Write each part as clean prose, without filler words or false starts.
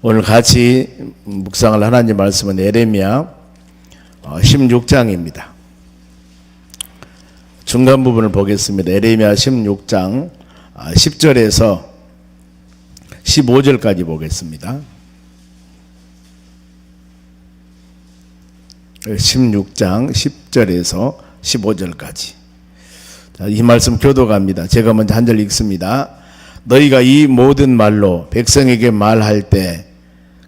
오늘 같이 묵상할 하나님 말씀은 예레미야 16장입니다. 중간 부분을 보겠습니다. 예레미야 16장 10절에서 15절까지 보겠습니다. 16장 10절에서 15절까지. 이 말씀 교독합니다. 제가 먼저 한 절 읽습니다. 너희가 이 모든 말로 백성에게 말할 때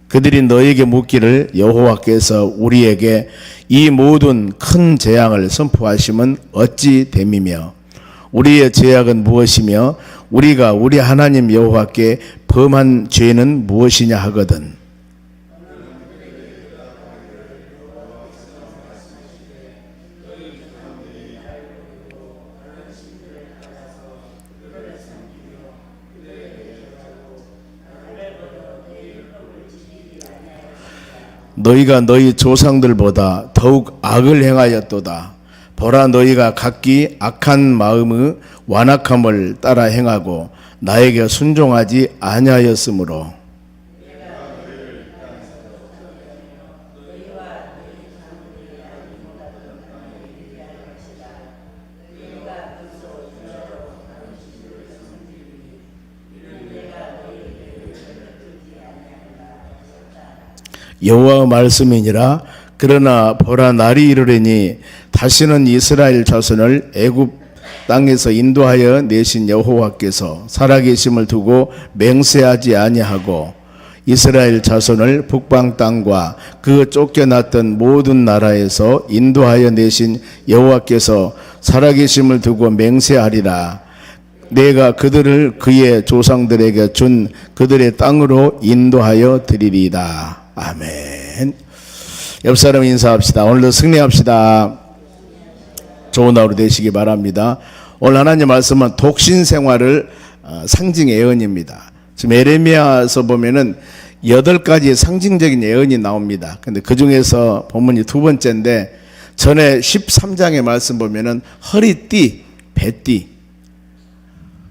그들이 너희에게 묻기를 여호와께서 우리에게 이 모든 큰 재앙을 선포하시면 어찌 됨이며 우리의 죄악은 무엇이며 우리가 우리 하나님 여호와께 범한 죄는 무엇이냐 하거든. 너희가 너희 조상들보다 더욱 악을 행하였도다. 보라, 너희가 각기 악한 마음의 완악함을 따라 행하고 나에게 순종하지 아니하였으므로 여호와의 말씀이니라. 그러나 보라, 날이 이르리니 다시는 이스라엘 자손을 애굽 땅에서 인도하여 내신 여호와께서 살아계심을 두고 맹세하지 아니하고 이스라엘 자손을 북방 땅과 그 쫓겨났던 모든 나라에서 인도하여 내신 여호와께서 살아계심을 두고 맹세하리라. 내가 그들을 그의 조상들에게 준 그들의 땅으로 인도하여 드리리이다. 아멘. 옆 사람 인사합시다. 오늘도 승리합시다. 좋은 하루 되시기 바랍니다. 오늘 하나님 말씀은 독신 생활을 상징 예언입니다. 지금 예레미야서 보면은 8가지 상징적인 예언이 나옵니다. 근데 그 중에서 본문이 두 번째인데 전에 13장의 말씀 보면은 허리띠, 배띠.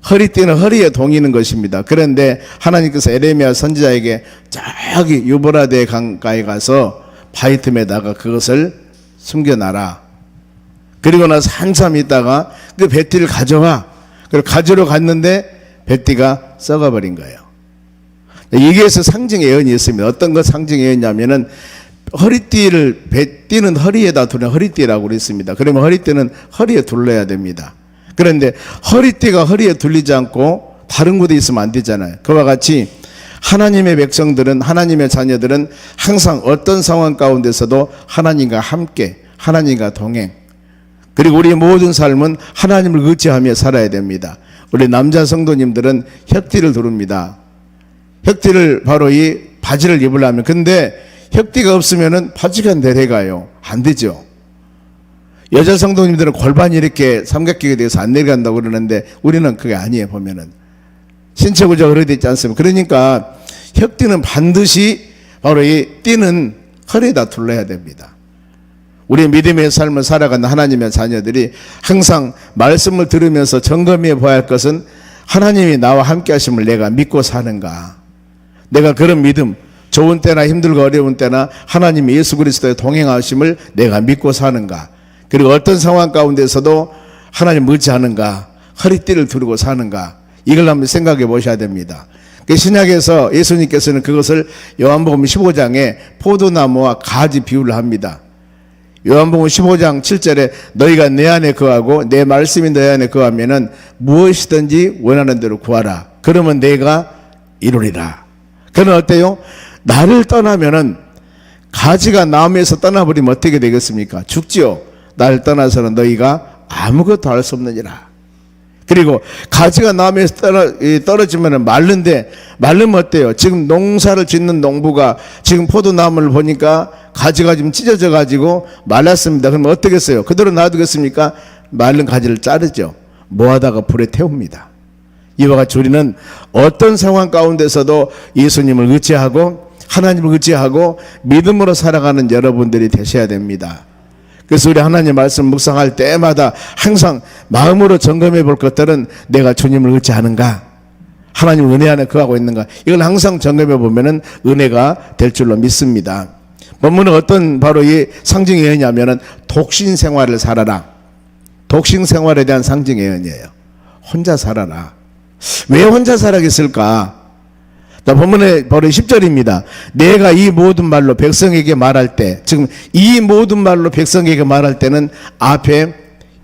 허리띠는 허리에 동이는 것입니다. 그런데 하나님께서 예레미야 선지자에게 저기 유브라데 강가에 가서 바위 틈에다가 그것을 숨겨놔라. 그리고 나서 한참 있다가 그 배띠를 가져와. 그리고 가지러 갔는데 배띠가 썩어버린 거예요. 여기에서 상징 예언이 있습니다. 어떤 것 상징 예언이냐면은 허리띠를, 배띠는 허리에다 두는 허리띠라고 그랬습니다. 그러면 허리띠는 허리에 둘러야 됩니다. 그런데 허리띠가 허리에 둘리지 않고 다른 곳에 있으면 안 되잖아요. 그와 같이 하나님의 백성들은, 하나님의 자녀들은 항상 어떤 상황 가운데서도 하나님과 함께, 하나님과 동행, 그리고 우리의 모든 삶은 하나님을 의지하며 살아야 됩니다. 우리 남자 성도님들은 혁띠를 두릅니다. 혁띠를 바로 이 바지를 입으려면, 근데 혁띠가 없으면은 바지가 내려가요. 안 되죠. 여자 성도님들은 골반이 이렇게 삼각형이 돼서 안 내려간다고 그러는데 우리는 그게 아니에요. 보면은 신체 구조가 그렇게 있지 않습니까? 그러니까 혁띠는 반드시 바로 이 띠는 허리에다 둘러야 됩니다. 우리의 믿음의 삶을 살아가는 하나님의 자녀들이 항상 말씀을 들으면서 점검해 봐야 할 것은 하나님이 나와 함께 하심을 내가 믿고 사는가. 내가 그런 믿음, 좋은 때나 힘들고 어려운 때나 하나님 예수 그리스도의 동행하심을 내가 믿고 사는가. 그리고 어떤 상황 가운데서도 하나님 의지하는가, 허리띠를 두르고 사는가, 이걸 한번 생각해 보셔야 됩니다. 그 신약에서 예수님께서는 그것을 요한복음 15장에 포도나무와 가지 비유를 합니다. 요한복음 15장 7절에 너희가 내 안에 거하고 내 말씀이 너희 안에 거하면은 무엇이든지 원하는 대로 구하라. 그러면 내가 이루리라. 그는 어때요? 나를 떠나면은 가지가 나무에서 떠나버리면 어떻게 되겠습니까? 죽지요. 나를 떠나서는 너희가 아무것도 할 수 없느니라. 그리고 가지가 나무에서 떨어지면 마른데, 마르면 어때요? 지금 농사를 짓는 농부가 지금 포도나무를 보니까 가지가 좀 찢어져 가지고 말랐습니다. 그러면 어떻게 했어요? 그대로 놔두겠습니까? 마른 가지를 자르죠. 모아다가 불에 태웁니다. 이와 같이 우리는 어떤 상황 가운데서도 예수님을 의지하고 하나님을 의지하고 믿음으로 살아가는 여러분들이 되셔야 됩니다. 그래서 우리 하나님 말씀 묵상할 때마다 항상 마음으로 점검해 볼 것들은 내가 주님을 의지하는가, 하나님 은혜 안에 거하고 있는가? 이걸 항상 점검해 보면은 은혜가 될 줄로 믿습니다. 본문은 어떤 바로 이 상징 예언이냐면은 독신 생활을 살아라. 독신 생활에 대한 상징 예언이에요. 혼자 살아라. 왜 혼자 살아겠을까? 본문에 바로 10절입니다. 내가 이 모든 말로 백성에게 말할 때, 지금 이 모든 말로 백성에게 말할 때는 앞에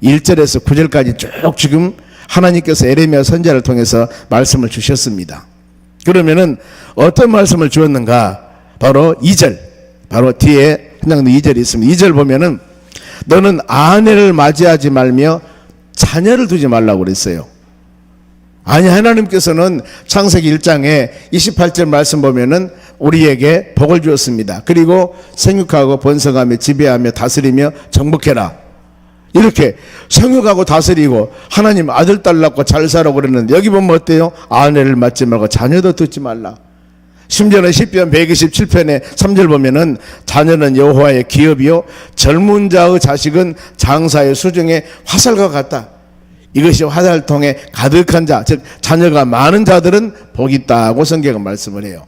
1절에서 9절까지 쭉 지금 하나님께서 에레미야 선지자를 통해서 말씀을 주셨습니다. 그러면은 어떤 말씀을 주었는가? 바로 2절, 바로 뒤에 한 장 더 2절이 있습니다. 2절 보면은 너는 아내를 맞이하지 말며 자녀를 두지 말라고 그랬어요. 아니, 하나님께서는 창세기 1장에 28절 말씀 보면은 우리에게 복을 주었습니다. 그리고 생육하고 번성하며 지배하며 다스리며 정복해라. 이렇게 생육하고 다스리고 하나님 아들 딸 낳고 잘 살라고 그랬는데 여기 보면 어때요? 아내를 맞지 말고 자녀도 듣지 말라. 심지어는 시편 127편에 3절 보면은 자녀는 여호와의 기업이요 젊은 자의 자식은 장사의 수중에 화살과 같다. 이것이 화살통에 가득한 자, 즉 자녀가 많은 자들은 복이 있다고 성경은 말씀을 해요.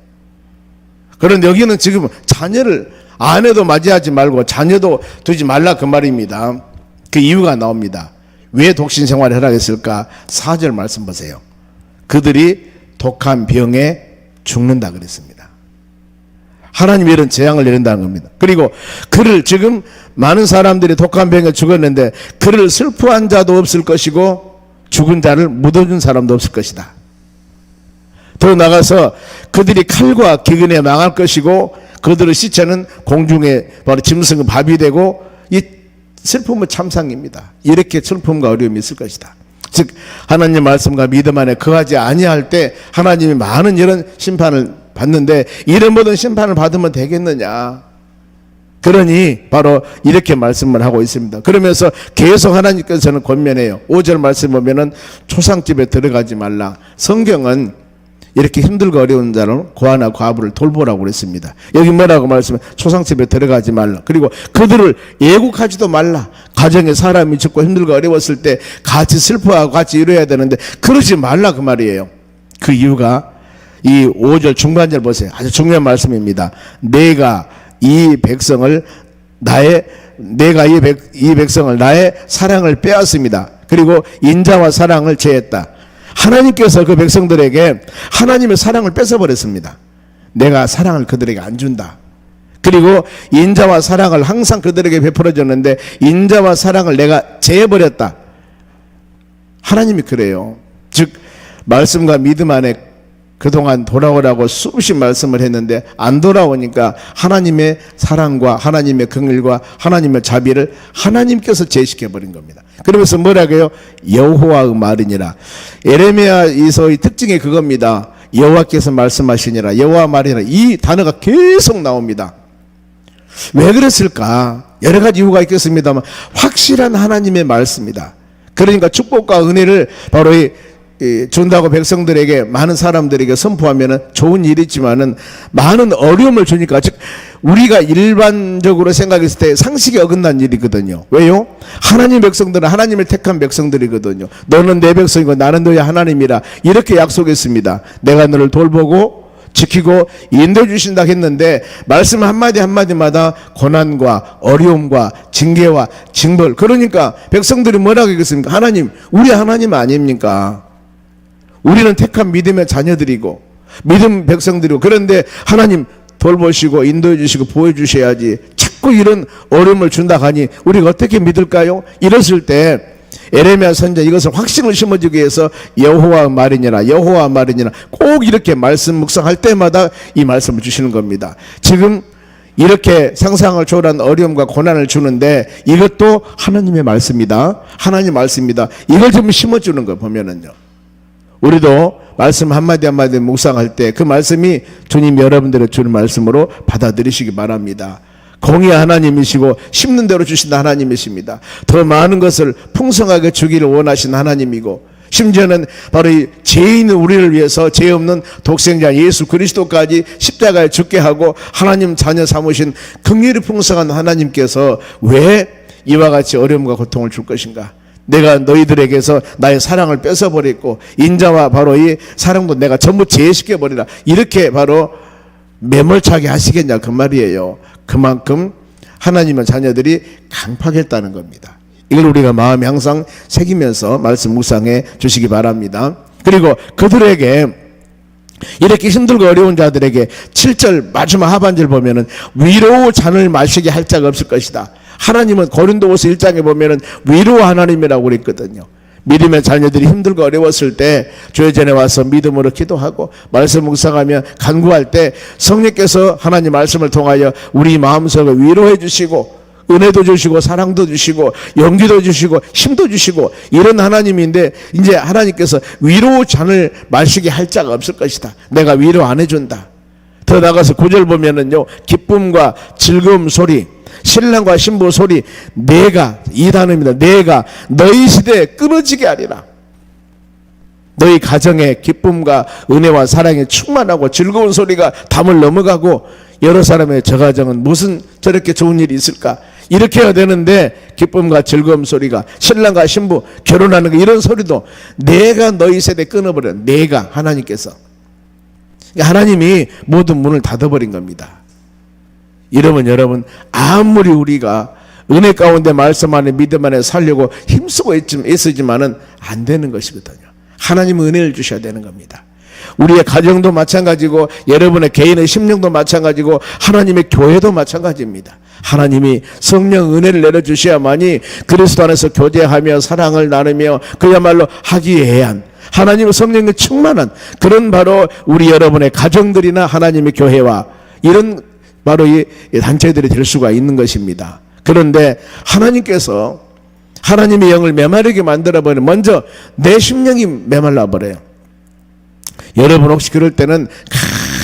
그런데 여기는 지금 자녀를 아내도 맞이하지 말고 자녀도 두지 말라 그 말입니다. 그 이유가 나옵니다. 왜 독신 생활을 하라고 했을까? 4절 말씀 보세요. 그들이 독한 병에 죽는다 그랬습니다. 하나님이 이런 재앙을 내린다는 겁니다. 그리고 그를 지금 많은 사람들이 독한 병에 죽었는데 그를 슬퍼한 자도 없을 것이고 죽은 자를 묻어준 사람도 없을 것이다. 더 나가서 그들이 칼과 기근에 망할 것이고 그들의 시체는 공중에 바로 짐승의 밥이 되고 이 슬픔은 참상입니다. 이렇게 슬픔과 어려움이 있을 것이다. 즉 하나님 말씀과 믿음 안에 거하지 아니할 때 하나님이 많은 이런 심판을 받는데 이런 모든 심판을 받으면 되겠느냐. 그러니 바로 이렇게 말씀을 하고 있습니다. 그러면서 계속 하나님께서는 권면해요. 5절 말씀 보면은 초상집에 들어가지 말라. 성경은 이렇게 힘들고 어려운 자를 고아나 과부를 돌보라고 그랬습니다. 여기 뭐라고 말씀해? 초상집에 들어가지 말라. 그리고 그들을 애국하지도 말라. 가정에 사람이 죽고 힘들고 어려웠을 때 같이 슬퍼하고 같이 이뤄야 되는데 그러지 말라 그 말이에요. 그 이유가 이 5절 중간절 보세요. 아주 중요한 말씀입니다. 내가 이 백성을 나의 사랑을 빼앗습니다. 그리고 인자와 사랑을 제했다. 하나님께서 그 백성들에게 하나님의 사랑을 뺏어버렸습니다. 내가 사랑을 그들에게 안 준다. 그리고 인자와 사랑을 항상 그들에게 베풀어줬는데 인자와 사랑을 내가 제해버렸다. 하나님이 그래요. 즉 말씀과 믿음 안에 그동안 돌아오라고 수없이 말씀을 했는데 안 돌아오니까 하나님의 사랑과 하나님의 긍휼과 하나님의 자비를 하나님께서 제시켜버린 겁니다. 그러면서 뭐라고 해요? 여호와의 말이니라. 에레미야에서의 특징이 그겁니다. 여호와께서 말씀하시니라. 여호와 말이니라. 이 단어가 계속 나옵니다. 왜 그랬을까? 여러 가지 이유가 있겠습니다만 확실한 하나님의 말씀이다. 그러니까 축복과 은혜를 바로 준다고 백성들에게 많은 사람들에게 선포하면은 좋은 일이지만은 많은 어려움을 주니까 즉 우리가 일반적으로 생각했을 때 상식에 어긋난 일이거든요. 왜요? 하나님 백성들은 하나님을 택한 백성들이거든요. 너는 내 백성이고 나는 너의 하나님이라 이렇게 약속했습니다. 내가 너를 돌보고 지키고 인도해 주신다 했는데 말씀 한마디 한마디마다 고난과 어려움과 징계와 징벌. 그러니까 백성들이 뭐라고 했겠습니까? 하나님, 우리 하나님 아닙니까? 우리는 택한 믿음의 자녀들이고 믿음 백성들이고 그런데 하나님 돌보시고 인도해 주시고 보여 주셔야지 자꾸 이런 어려움을 준다 하니 우리가 어떻게 믿을까요? 이랬을 때 에레미야 선지자 이것을 확신을 심어주기 위해서 여호와 말이니라 여호와 말이니라 꼭 이렇게 말씀 묵상할 때마다 이 말씀을 주시는 겁니다. 지금 이렇게 상상을 초월한 어려움과 고난을 주는데 이것도 하나님의 말씀이다. 하나님 말씀입니다. 이걸 좀 심어주는 거 보면은요. 우리도 말씀 한마디 한마디 묵상할 때 그 말씀이 주님 여러분들의 주는 말씀으로 받아들이시기 바랍니다. 공의 하나님이시고 심는 대로 주신다 하나님이십니다. 더 많은 것을 풍성하게 주기를 원하신 하나님이고 심지어는 바로 이 죄인은 우리를 위해서 죄 없는 독생자 예수 그리스도까지 십자가에 죽게 하고 하나님 자녀 삼으신 긍휼이 풍성한 하나님께서 왜 이와 같이 어려움과 고통을 줄 것인가? 내가 너희들에게서 나의 사랑을 뺏어버렸고 인자와 바로 이 사랑도 내가 전부 제시켜버리라. 이렇게 바로 매몰차게 하시겠냐 그 말이에요. 그만큼 하나님의 자녀들이 강팍했다는 겁니다. 이걸 우리가 마음에 항상 새기면서 말씀 묵상해 주시기 바랍니다. 그리고 그들에게 이렇게 힘들고 어려운 자들에게 7절 마지막 하반절 보면은 위로 잔을 마시게 할 자가 없을 것이다. 하나님은 고린도후서 1장에 보면은 위로 하나님이라고 그랬거든요. 믿음의 자녀들이 힘들고 어려웠을 때 주의 전에 와서 믿음으로 기도하고 말씀 묵상하며 간구할 때 성령께서 하나님 말씀을 통하여 우리 마음속을 위로해 주시고 은혜도 주시고 사랑도 주시고 용기도 주시고 힘도 주시고 이런 하나님인데 이제 하나님께서 위로 잔을 마시게 할 자가 없을 것이다. 내가 위로 안 해준다. 더 나가서 9절 보면은요, 기쁨과 즐거움 소리, 신랑과 신부 소리, 내가, 이 단어입니다. 내가 너희 시대에 끊어지게 하리라. 너희 가정에 기쁨과 은혜와 사랑에 충만하고 즐거운 소리가 담을 넘어가고 여러 사람의 저 가정은 무슨 저렇게 좋은 일이 있을까? 이렇게 해야 되는데 기쁨과 즐거움 소리가 신랑과 신부 결혼하는 거 이런 소리도 내가 너희 세대에 끊어버려. 내가 하나님께서. 하나님이 모든 문을 닫아버린 겁니다. 이러면 여러분 아무리 우리가 은혜 가운데 말씀 안에 믿음 안에 살려고 힘쓰고 있으지만은 안 되는 것이거든요. 하나님은 은혜를 주셔야 되는 겁니다. 우리의 가정도 마찬가지고 여러분의 개인의 심령도 마찬가지고 하나님의 교회도 마찬가지입니다. 하나님이 성령 은혜를 내려주셔야만이 그리스도 안에서 교제하며 사랑을 나누며 그야말로 하기애애한 하나님의 성령에 충만한 그런 바로 우리 여러분의 가정들이나 하나님의 교회와 이런 바로 이 단체들이 될 수가 있는 것입니다. 그런데 하나님께서 하나님의 영을 메마르게 만들어버리면 먼저 내 심령이 메말라 버려요. 여러분 혹시 그럴 때는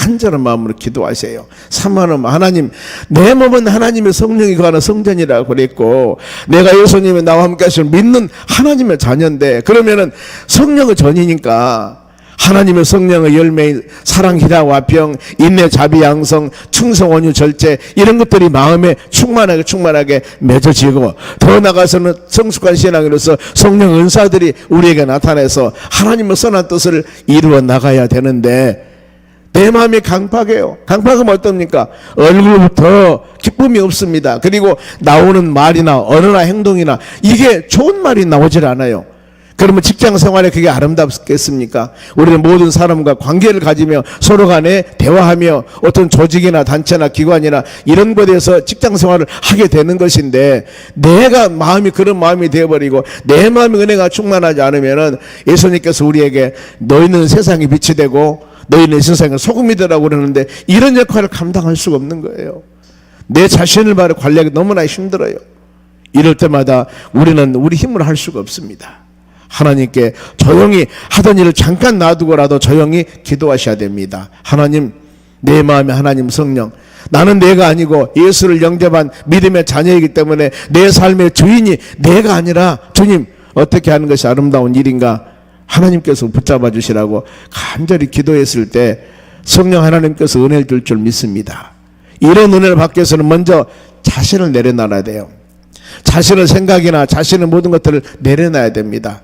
간절한 마음으로 기도하세요. 사모하는 하나님, 내 몸은 하나님의 성령이 거하는 성전이라고 그랬고 내가 예수님이 나와 함께 하시는 믿는 하나님의 자녀인데 그러면은 성령의 전이니까 하나님의 성령의 열매인 사랑, 희락, 화평, 인내, 자비, 양성, 충성, 온유, 절제 이런 것들이 마음에 충만하게 맺어지고 더 나아가서는 성숙한 신앙으로서 성령 은사들이 우리에게 나타나서 하나님의 선한 뜻을 이루어 나가야 되는데 내 마음이 강팍해요. 강팍하면 어떻습니까? 얼굴부터 기쁨이 없습니다. 그리고 나오는 말이나 언어나 행동이나 이게 좋은 말이 나오질 않아요. 그러면 직장 생활에 그게 아름답겠습니까? 우리는 모든 사람과 관계를 가지며 서로 간에 대화하며 어떤 조직이나 단체나 기관이나 이런 것에 대해서 직장 생활을 하게 되는 것인데 내가 마음이 그런 마음이 되어버리고 내 마음이 은혜가 충만하지 않으면은 예수님께서 우리에게 너희는 세상에 빛이 되고 너희는 세상에 소금이 되라고 그러는데 이런 역할을 감당할 수가 없는 거예요. 내 자신을 바로 관리하기 너무나 힘들어요. 이럴 때마다 우리는 우리 힘으로 할 수가 없습니다. 하나님께 조용히 하던 일을 잠깐 놔두고라도 조용히 기도하셔야 됩니다. 하나님, 내 마음에 하나님 성령, 나는 내가 아니고 예수를 영접한 믿음의 자녀이기 때문에 내 삶의 주인이 내가 아니라 주님 어떻게 하는 것이 아름다운 일인가 하나님께서 붙잡아 주시라고 간절히 기도했을 때 성령 하나님께서 은혜를 줄 줄 믿습니다. 이런 은혜를 받기 위해서는 먼저 자신을 내려놔야 돼요. 자신의 생각이나 자신의 모든 것들을 내려놔야 됩니다.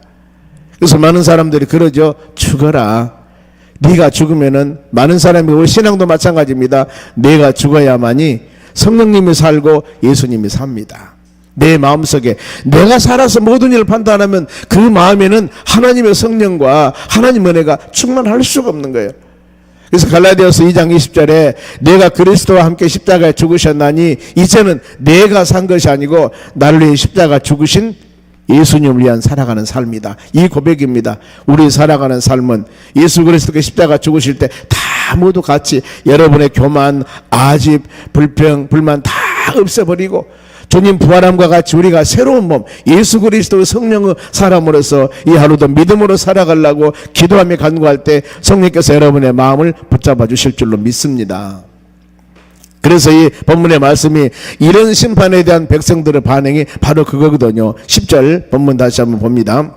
그래서 많은 사람들이 그러죠. 죽어라. 네가 죽으면은 많은 사람이 우리 신앙도 마찬가지입니다. 내가 죽어야만이 성령님이 살고 예수님이 삽니다. 내 마음속에 내가 살아서 모든 일을 판단하면 그 마음에는 하나님의 성령과 하나님 은혜가 충만할 수가 없는 거예요. 그래서 갈라디아서 2장 20절에 내가 그리스도와 함께 십자가에 죽으셨나니 이제는 내가 산 것이 아니고 나를 위해 십자가 죽으신 예수님을 위한 살아가는 삶이다. 이 고백입니다. 우리 살아가는 삶은 예수 그리스도께 십자가 죽으실 때 다 모두 같이 여러분의 교만, 아집, 불평, 불만 다 없애버리고 주님 부활함과 같이 우리가 새로운 몸 예수 그리스도의 성령의 사람으로서 이 하루도 믿음으로 살아가려고 기도하며 간구할 때 성령께서 여러분의 마음을 붙잡아 주실 줄로 믿습니다. 그래서 이 본문의 말씀이 이런 심판에 대한 백성들의 반응이 바로 그거거든요. 10절 본문 다시 한번 봅니다.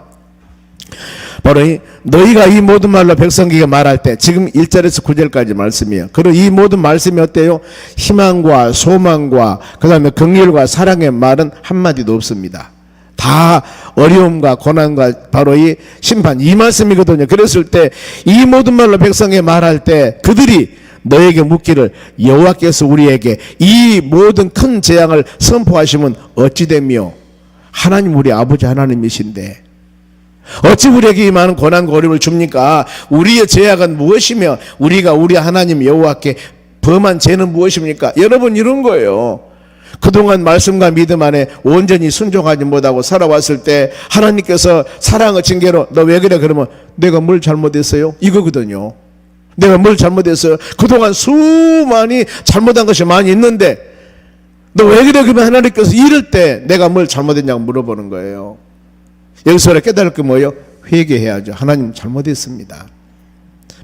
바로 너희가 이 모든 말로 백성에게 말할 때 지금 1절에서 9절까지 말씀이에요. 그리고 이 모든 말씀이 어때요? 희망과 소망과 그 다음에 긍휼과 사랑의 말은 한마디도 없습니다. 다 어려움과 고난과 바로 이 심판, 이 말씀이거든요. 그랬을 때 이 모든 말로 백성에 말할 때 그들이 너에게 묻기를 여호와께서 우리에게 이 모든 큰 재앙을 선포하시면 어찌 되며, 하나님 우리 아버지 하나님이신데 어찌 우리에게 이 많은 고난과 어려움을 줍니까? 우리의 죄악은 무엇이며 우리가 우리 하나님 여호와께 범한 죄는 무엇입니까? 여러분, 이런 거예요. 그동안 말씀과 믿음 안에 온전히 순종하지 못하고 살아왔을 때 하나님께서 사랑의 징계로 너 왜 그래? 그러면 내가 뭘 잘못했어요? 이거거든요. 내가 뭘 잘못했어요? 그동안 수많이 잘못한 것이 많이 있는데 너 왜 그래? 그러면 하나님께서 이럴 때 내가 뭘 잘못했냐고 물어보는 거예요. 여기서 깨달을 게 뭐예요? 회개해야죠. 하나님 잘못했습니다.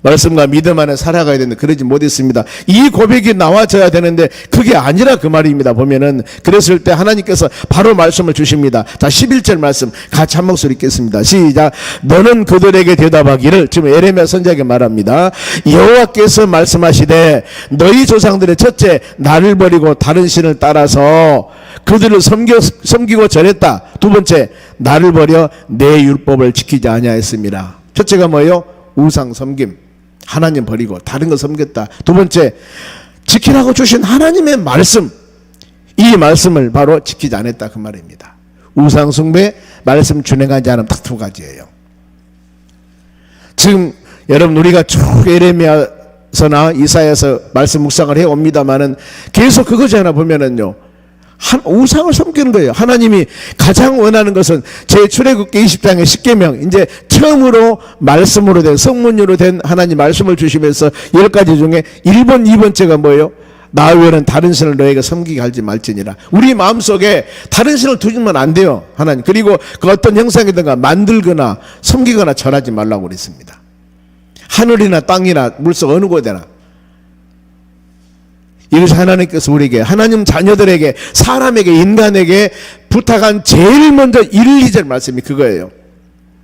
말씀과 믿음 안에 살아가야 되는데 그러지 못했습니다. 이 고백이 나와져야 되는데 그게 아니라 그 말입니다. 보면은 그랬을 때 하나님께서 바로 말씀을 주십니다. 자, 11절 말씀 같이 한 목소리 읽겠습니다. 시작. 너는 그들에게 대답하기를, 지금 예레미야 선지자에게 말합니다. 여호와께서 말씀하시되 너희 조상들의 첫째 나를 버리고 다른 신을 따라서 그들을 섬기고 절했다. 두 번째, 나를 버려 내 율법을 지키지 아니하였습니다. 첫째가 뭐예요? 우상 섬김. 하나님 버리고 다른 거 섬겼다. 두 번째, 지키라고 주신 하나님의 말씀, 이 말씀을 바로 지키지 않았다, 그 말입니다. 우상 숭배, 말씀 준행하지 않으면 딱 두 가지예요. 지금 여러분 우리가 쭉 예레미야서나 이사야서 말씀 묵상을 해옵니다마는 계속 그거잖아. 보면은요, 우상을 섬기는 거예요. 하나님이 가장 원하는 것은 제 출애굽기 20장의 10계명, 이제 처음으로 말씀으로 된, 성문으로 된 하나님 말씀을 주시면서 10가지 중에 1번, 2번째가 뭐예요? 나 외에는 다른 신을 너에게 섬기게 할지 말지니라. 우리 마음속에 다른 신을 두지면 안 돼요, 하나님. 그리고 그 어떤 형상이든가 만들거나 섬기거나 절하지 말라고 그랬습니다. 하늘이나 땅이나 물속 어느 곳에나. 이것이 하나님께서 우리에게, 하나님 자녀들에게, 사람에게, 인간에게 부탁한 제일 먼저 1, 2절 말씀이 그거예요.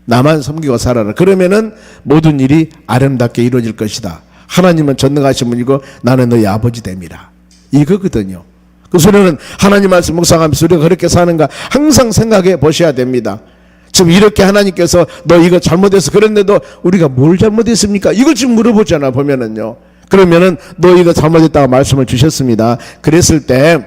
나만 섬기고 살아라. 그러면은 모든 일이 아름답게 이루어질 것이다. 하나님은 전능하신 분이고 나는 너희 아버지 됨이라. 이거거든요. 그 소리는 하나님 말씀 묵상하면서 우리가 그렇게 사는가 항상 생각해 보셔야 됩니다. 지금 이렇게 하나님께서 너 이거 잘못해서 그랬는데도 우리가 뭘 잘못했습니까? 이걸 지금 물어보잖아, 보면은요. 그러면은 너 이거 잘못했다고 말씀을 주셨습니다. 그랬을 때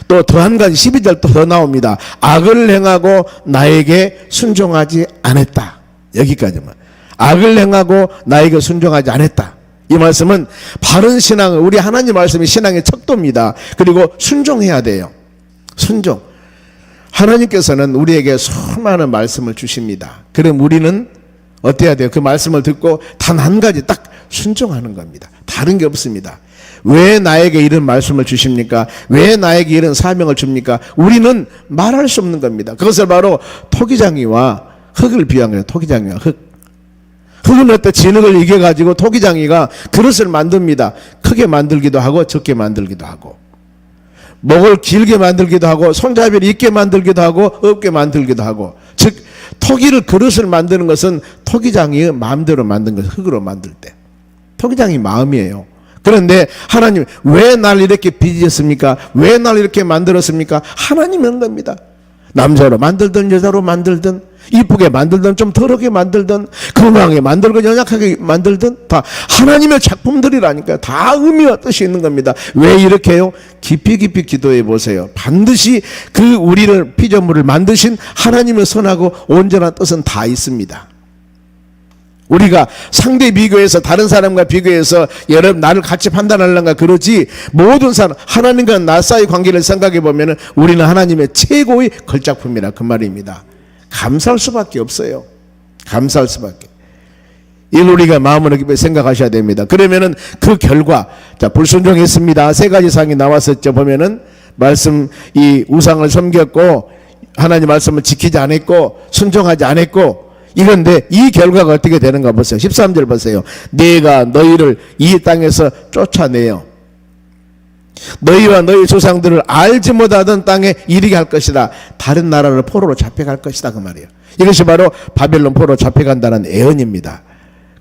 또 더 한 가지 12절 또 더 나옵니다. 악을 행하고 나에게 순종하지 않았다. 여기까지만. 악을 행하고 나에게 순종하지 않았다. 이 말씀은 바른 신앙은, 우리 하나님 말씀이 신앙의 척도입니다. 그리고 순종해야 돼요. 순종. 하나님께서는 우리에게 수많은 말씀을 주십니다. 그럼 우리는 어때야 돼요? 그 말씀을 듣고 단 한 가지 딱 순종하는 겁니다. 다른 게 없습니다. 왜 나에게 이런 말씀을 주십니까? 왜 나에게 이런 사명을 줍니까? 우리는 말할 수 없는 겁니다. 그것을 바로 토기장이와 흙을 비유한 거예요. 토기장이와 흙. 흙은 어때? 진흙을 이겨가지고 토기장이가 그릇을 만듭니다. 크게 만들기도 하고 적게 만들기도 하고, 목을 길게 만들기도 하고, 손잡이를 있게 만들기도 하고, 없게 만들기도 하고. 즉 토기를, 그릇을 만드는 것은 토기장이 마음대로 만든 것을 흙으로 만들 때, 토기장이 마음이에요. 그런데 하나님, 왜 날 이렇게 빚으셨습니까? 왜 날 이렇게 만들었습니까? 하나님이 한 겁니다. 남자로 만들든 여자로 만들든 이쁘게 만들든 좀 더럽게 만들든 건강하게 만들고 연약하게 만들든 다 하나님의 작품들이라니까요. 다 의미와 뜻이 있는 겁니다. 왜 이렇게 해요? 깊이 깊이 기도해 보세요. 반드시 그 우리를 피조물을 만드신 하나님의 선하고 온전한 뜻은 다 있습니다. 우리가 상대 비교해서, 다른 사람과 비교해서 여러분 나를 같이 판단하려는가 그러지, 모든 사람, 하나님과 나 사이 관계를 생각해 보면 우리는 하나님의 최고의 걸작품이라, 그 말입니다. 감사할 수밖에 없어요. 감사할 수밖에. 이걸 우리가 마음으로 깊이 생각하셔야 됩니다. 그러면은 그 결과, 자, 불순종했습니다. 세 가지 사항이 나왔었죠. 보면은 말씀, 이 우상을 섬겼고 하나님 말씀을 지키지 않았고 순종하지 않았고, 이건데 이 결과가 어떻게 되는가 보세요. 13절 보세요. 내가 너희를 이 땅에서 쫓아내요. 너희와 너희 조상들을 알지 못하던 땅에 이르게 할 것이다. 다른 나라를 포로로 잡혀갈 것이다, 그 말이에요. 이것이 바로 바벨론 포로 잡혀간다는 예언입니다.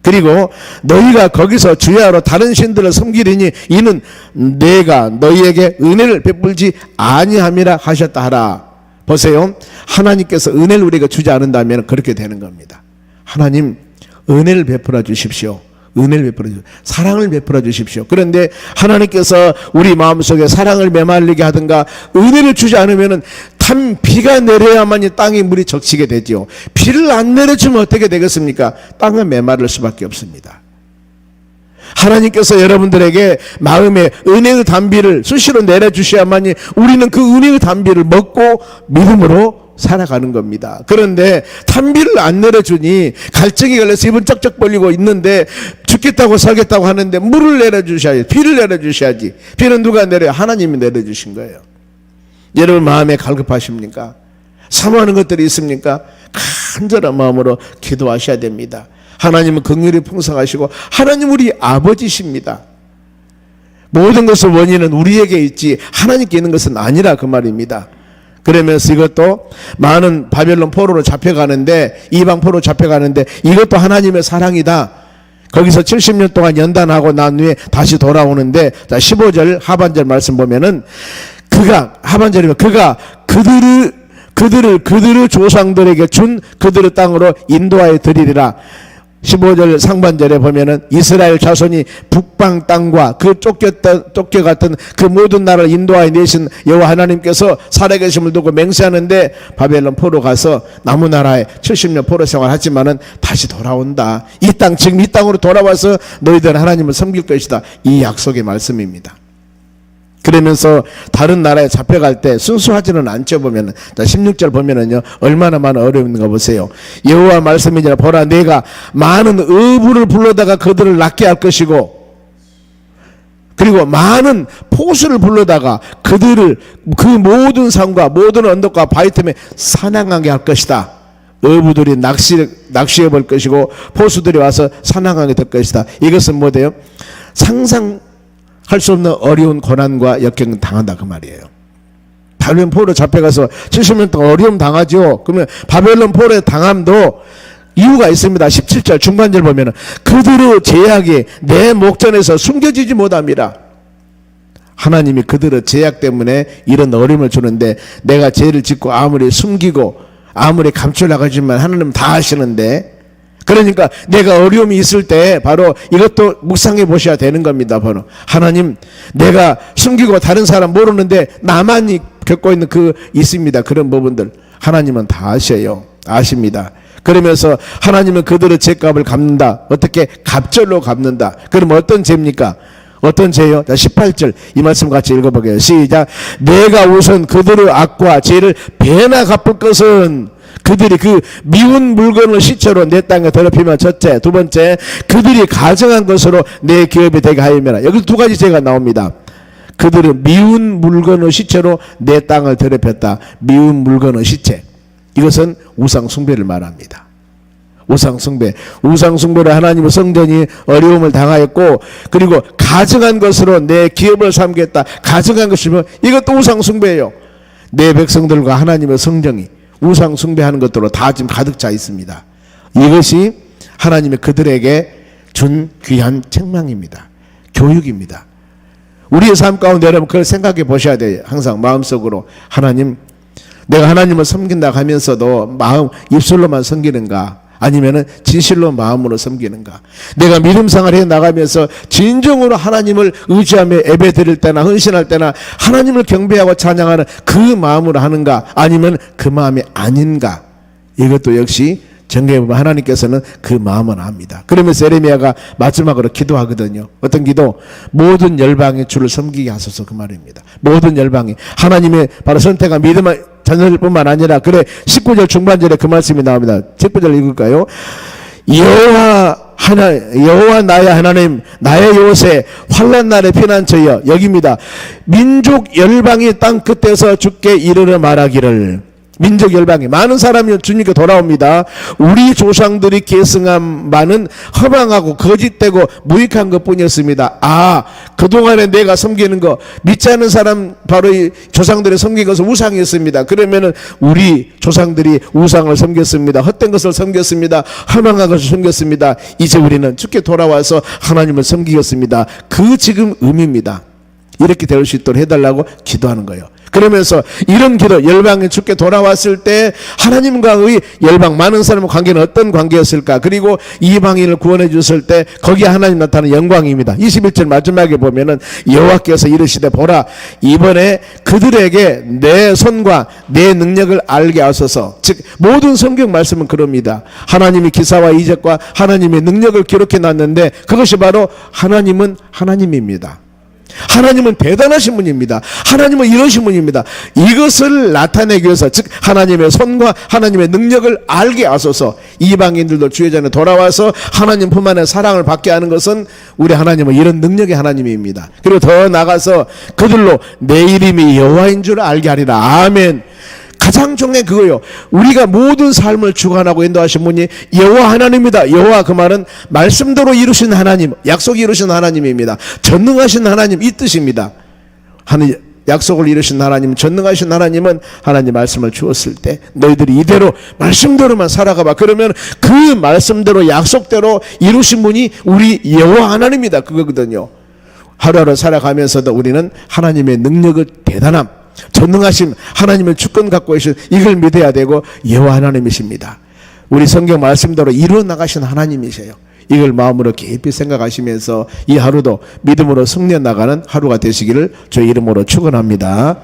그리고 너희가 거기서 주야로 다른 신들을 섬기리니 이는 내가 너희에게 은혜를 베풀지 아니함이라 하셨다 하라. 보세요. 하나님께서 은혜를 우리가 주지 않는다면 그렇게 되는 겁니다. 하나님 은혜를 베풀어 주십시오. 은혜를 베풀어 주십시오. 사랑을 베풀어 주십시오. 그런데 하나님께서 우리 마음속에 사랑을 메말리게 하든가 은혜를 주지 않으면 비가 내려야만이 땅에 물이 적시게 되죠. 비를 안 내려주면 어떻게 되겠습니까? 땅은 메마를 수밖에 없습니다. 하나님께서 여러분들에게 마음에 은혜의 단비를 수시로 내려주셔야만이 우리는 그 은혜의 단비를 먹고 믿음으로 살아가는 겁니다. 그런데 단비를 안 내려주니 갈증이 걸려서 입은 쩍쩍 벌리고 있는데 죽겠다고 살겠다고 하는데 물을 내려주셔야지, 비를 내려주셔야지. 비는 누가 내려요? 하나님이 내려주신 거예요. 여러분 마음에 갈급하십니까? 사모하는 것들이 있습니까? 간절한 마음으로 기도하셔야 됩니다. 하나님은 긍휼이 풍성하시고 하나님 우리 아버지십니다. 모든 것의 원인은 우리에게 있지 하나님께 있는 것은 아니라 그 말입니다. 그러면서 이것도 많은 바벨론 포로로 잡혀가는데 이방 포로로 잡혀가는데 이것도 하나님의 사랑이다. 거기서 70년 동안 연단하고 난 후에 다시 돌아오는데 자 15절 하반절 말씀 보면은 하반절이면 그가 그들의 조상들에게 준 그들의 땅으로 인도하여 드리리라. 15절 상반절에 보면은 이스라엘 자손이 북방 땅과 그 쫓겨갔던 그 모든 나라를 인도하여 내신 여호와 하나님께서 살아계심을 두고 맹세하는데 바벨론 포로 가서 남은 나라에 70년 포로 생활하지만은 다시 돌아온다. 지금 이 땅으로 돌아와서 너희들은 하나님을 섬길 것이다. 이 약속의 말씀입니다. 그러면서 다른 나라에 잡혀갈 때 순수하지는 않죠. 보면은 16절 보면은요 얼마나 많은 어려움인가 보세요. 여호와 말씀이니라 보라 내가 많은 어부를 불러다가 그들을 낫게 할 것이고 그리고 많은 포수를 불러다가 그들을 그 모든 산과 모든 언덕과 바위 틈에 사냥하게 할 것이다. 어부들이 낚시해 볼 것이고 포수들이 와서 사냥하게 될 것이다. 이것은 뭐예요? 할 수 없는 어려운 고난과 역경을 당한다 그 말이에요. 바벨론 포로로 잡혀가서 70년 동안 어려움 당하죠. 그러면 바벨론 포로의 당함도 이유가 있습니다. 17절 중반절 보면은 그들의 제약이 내 목전에서 숨겨지지 못함이라. 하나님이 그들의 제약 때문에 이런 어려움을 주는데 내가 죄를 짓고 아무리 숨기고 아무리 감추려고 하지만 하나님은 다 아시는데 그러니까 내가 어려움이 있을 때 바로 이것도 묵상해 보셔야 되는 겁니다. 바로 하나님 내가 숨기고 다른 사람 모르는데 나만 겪고 있는 있습니다. 그런 부분들 하나님은 다 아십니다. 그러면서 하나님은 그들의 죄값을 갚는다. 어떻게? 갑절로 갚는다. 그럼 어떤 죄입니까? 어떤 죄요? 18절 이 말씀 같이 읽어보게요. 시작. 내가 우선 그들의 악과 죄를 배나 갚을 것은 그들이 그 미운 물건을 시체로 내 땅에 더럽히면 첫째, 두 번째 그들이 가정한 것으로 내 기업이 되게 하여매라. 여기 두 가지 죄가 나옵니다. 그들은 미운 물건을 시체로 내 땅을 더럽혔다. 미운 물건의 시체. 이것은 우상 숭배를 말합니다. 우상 숭배로 하나님의 성전이 어려움을 당하였고 그리고 가정한 것으로 내 기업을 삼겠다. 가정한 것이면 이것도 우상 숭배예요. 내 백성들과 하나님의 성전이 우상 숭배하는 것들로 다 지금 가득 차 있습니다. 이것이 하나님의 그들에게 준 귀한 책망입니다. 교육입니다. 우리의 삶 가운데 여러분 그걸 생각해 보셔야 돼요. 항상 마음속으로 하나님 내가 하나님을 섬긴다 하면서도 입술로만 섬기는가 아니면은 진실로 마음으로 섬기는가. 내가 믿음생활 해 나가면서 진정으로 하나님을 의지하며 예배 드릴 때나 헌신할 때나 하나님을 경배하고 찬양하는 그 마음으로 하는가 아니면 그 마음이 아닌가. 이것도 역시 정리해보면 하나님께서는 그 마음은 압니다. 그러면서 예레미야가 마지막으로 기도하거든요. 어떤 기도? 모든 열방의 주를 섬기게 하소서 그 말입니다. 모든 열방이 하나님의 바로 선택한 믿음의 자녀들 뿐만 아니라 19절 중반절에 그 말씀이 나옵니다. 19절 읽을까요? 여호와 나의 하나님 나의 요새 환난 날의 피난처여 여기입니다. 민족 열방이 땅 끝에서 주께 이르러 말하기를 민족 열방이 많은 사람이 주님께 돌아옵니다. 우리 조상들이 계승한 바는 허망하고 거짓되고 무익한 것뿐이었습니다. 그동안에 내가 섬기는 거 믿지 않는 사람 바로 이 조상들이 섬긴 것은 우상이었습니다. 그러면은 우리 조상들이 우상을 섬겼습니다. 헛된 것을 섬겼습니다. 허망한 것을 섬겼습니다. 이제 우리는 주께 돌아와서 하나님을 섬기겠습니다. 그 지금 의미입니다. 이렇게 될 수 있도록 해달라고 기도하는 거예요. 그러면서 이런 기도, 열방의 주께 돌아왔을 때 하나님과의 열방 많은 사람의 관계는 어떤 관계였을까? 그리고 이방인을 구원해 줬을 때 거기에 하나님 나타나는 영광입니다. 21절 마지막에 보면은 여호와께서 이르시되 보라 이번에 그들에게 내 손과 내 능력을 알게 하소서. 즉 모든 성경 말씀은 그럽니다. 하나님이 기사와 이적과 하나님의 능력을 기록해 놨는데 그것이 바로 하나님은 하나님입니다. 하나님은 대단하신 분입니다. 하나님은 이러신 분입니다. 이것을 나타내기 위해서 즉 하나님의 손과 하나님의 능력을 알게 하소서. 이방인들도 주의 전에 돌아와서 하나님 품 안에 사랑을 받게 하는 것은 우리 하나님은 이런 능력의 하나님입니다. 그리고 더 나아가서 그들로 내 이름이 여호와인 줄 알게 하리라. 아멘. 가장 중요한 그거예요. 우리가 모든 삶을 주관하고 인도하신 분이 여호와 하나님입니다. 여호와 그 말은 말씀대로 이루신 하나님, 약속 이루신 하나님입니다. 전능하신 하나님 이 뜻입니다. 약속을 이루신 하나님, 전능하신 하나님은 하나님 말씀을 주었을 때 너희들이 이대로 말씀대로만 살아가봐. 그러면 그 말씀대로 약속대로 이루신 분이 우리 여호와 하나님이다. 그거거든요. 하루하루 살아가면서도 우리는 하나님의 능력을 대단함, 전능하심, 하나님의 주권 갖고 계신 이걸 믿어야 되고 여호와 하나님이십니다. 우리 성경 말씀대로 이루어 나가신 하나님이세요. 이걸 마음으로 깊이 생각하시면서 이 하루도 믿음으로 승리해 나가는 하루가 되시기를 주의 이름으로 축원합니다.